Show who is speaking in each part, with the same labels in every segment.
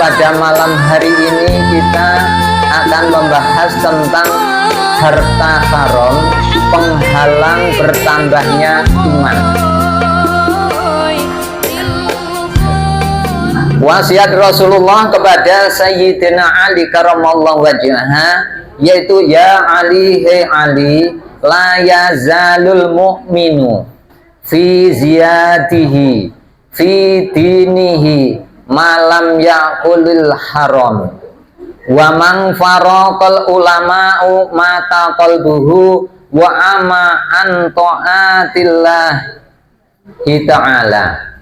Speaker 1: pada malam hari ini kita akan membahas tentang harta haram, penghalang bertambahnya iman. Wasiat Rasulullah kepada Sayyidina Ali karamallahu wajhaha, yaitu ya Ali, hei Ali, la yazalul mu'minu fi ziyadihi fi dinihi malam yakulil haram wa man faraqal ulama'u mata qalbuhu wa ama an ta'atillahi ta'ala.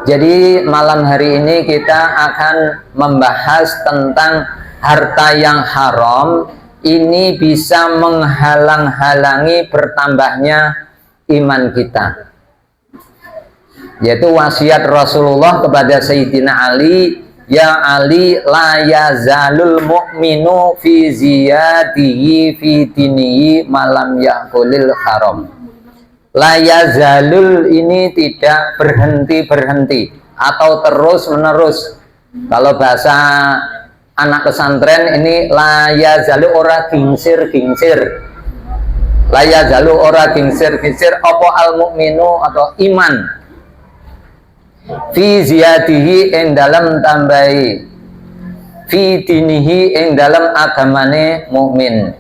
Speaker 1: Jadi malam hari ini kita akan membahas tentang harta yang haram. Ini bisa menghalang-halangi bertambahnya iman kita, yaitu wasiat Rasulullah kepada Sayyidina Ali, ya Ali, la yazalul mu'minu fi ziyadihi fi dinihi malam yakulil haram. La yazalul ini tidak berhenti-berhenti atau terus-menerus. Kalau bahasa anak pesantren ini la yazalu ora gingsir-gingsir. La yazalu ora gingsir-gingsir apa al mukminu atau iman fi ziyadihi ing dalam tambahi fi dinihi ing dalam agamane mukmin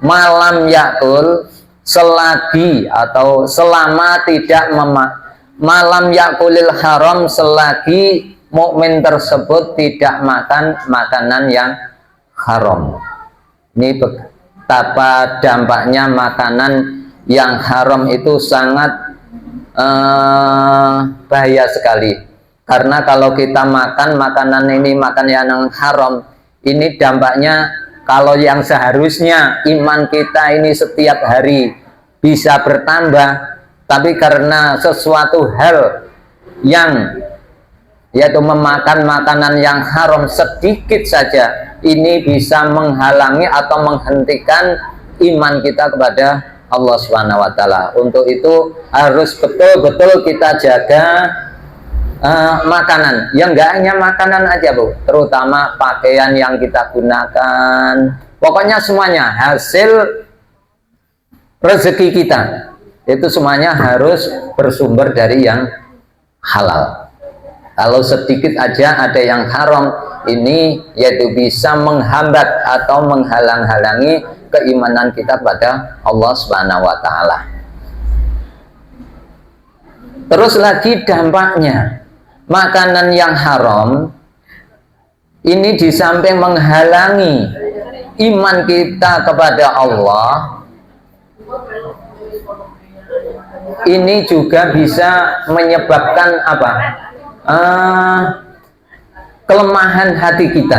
Speaker 1: malam yakul selagi atau selama tidak malam yakulil haram selagi mukmin tersebut tidak makan makanan yang haram. Ini betapa dampaknya makanan yang haram itu sangat bahaya sekali. Karena kalau kita makan makanan ini, makan yang haram, ini dampaknya kalau yang seharusnya iman kita ini setiap hari bisa bertambah, tapi karena sesuatu hal yang yaitu memakan makanan yang haram sedikit saja, ini bisa menghalangi atau menghentikan iman kita kepada Allah Subhanahu wa Ta'ala. Untuk itu harus betul-betul kita jaga makanan. Yang enggak hanya makanan aja, Bu, terutama pakaian yang kita gunakan. Pokoknya semuanya hasil rezeki kita itu semuanya harus bersumber dari yang halal. Kalau sedikit aja ada yang haram, ini yaitu bisa menghambat atau menghalang-halangi keimanan kita pada Allah Subhanahu wa Ta'ala. Terus lagi dampaknya, makanan yang haram ini di samping menghalangi iman kita kepada Allah, ini juga bisa menyebabkan apa? Kelemahan hati kita.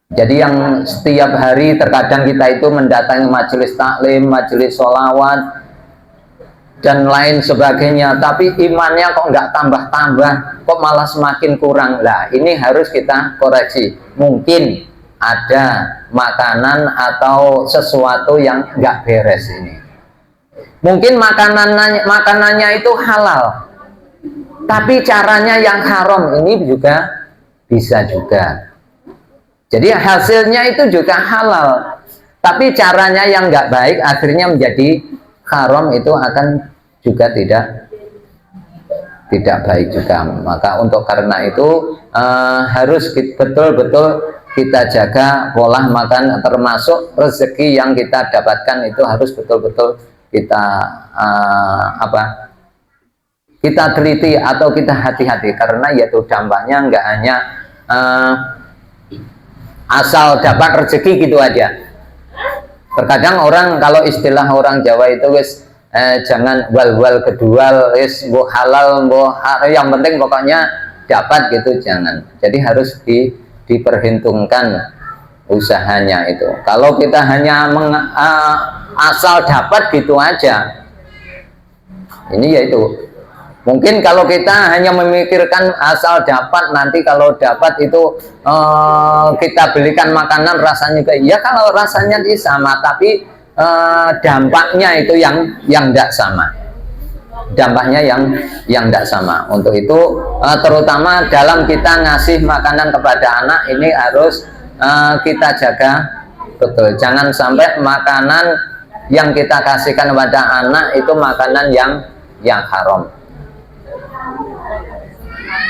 Speaker 1: Jadi yang setiap hari terkadang kita itu mendatangi majelis taklim, majelis sholawat dan lain sebagainya, tapi imannya kok nggak tambah-tambah, kok malah semakin kurang. Lah ini harus kita koreksi. Mungkin ada makanan atau sesuatu yang nggak beres ini. Mungkin makanannya itu halal, tapi caranya yang haram, ini juga bisa juga. Jadi hasilnya itu juga halal, tapi caranya yang nggak baik akhirnya menjadi haram, itu akan juga tidak baik juga. Maka untuk karena itu harus betul-betul kita jaga pola makan, termasuk rezeki yang kita dapatkan itu harus betul-betul kita kita teliti atau kita hati-hati, karena yaitu dampaknya nggak hanya asal dapat rezeki gitu aja. Terkadang orang, kalau istilah orang Jawa itu wis jangan wal-wal kedual, wis mbuh halal mbuh yang penting pokoknya dapat gitu, jangan. Jadi harus diperhitungkan usahanya itu. Kalau kita hanya asal dapat gitu aja, ini yaitu mungkin kalau kita hanya memikirkan asal dapat, nanti kalau dapat itu kita belikan makanan rasanya kayak ya, kalau rasanya sama tapi dampaknya itu yang tidak sama. dampaknya yang tidak sama. Untuk itu terutama dalam kita ngasih makanan kepada anak ini harus kita jaga betul. Jangan sampai makanan yang kita kasihkan kepada anak itu makanan yang haram.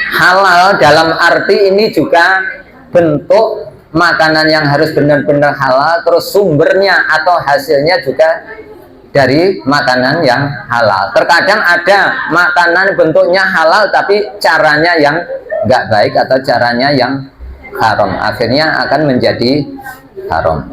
Speaker 1: Halal dalam arti ini juga bentuk makanan yang harus benar-benar halal, terus sumbernya atau hasilnya juga dari makanan yang halal. Terkadang ada makanan bentuknya halal tapi caranya yang nggak baik atau caranya yang haram, akhirnya akan menjadi haram.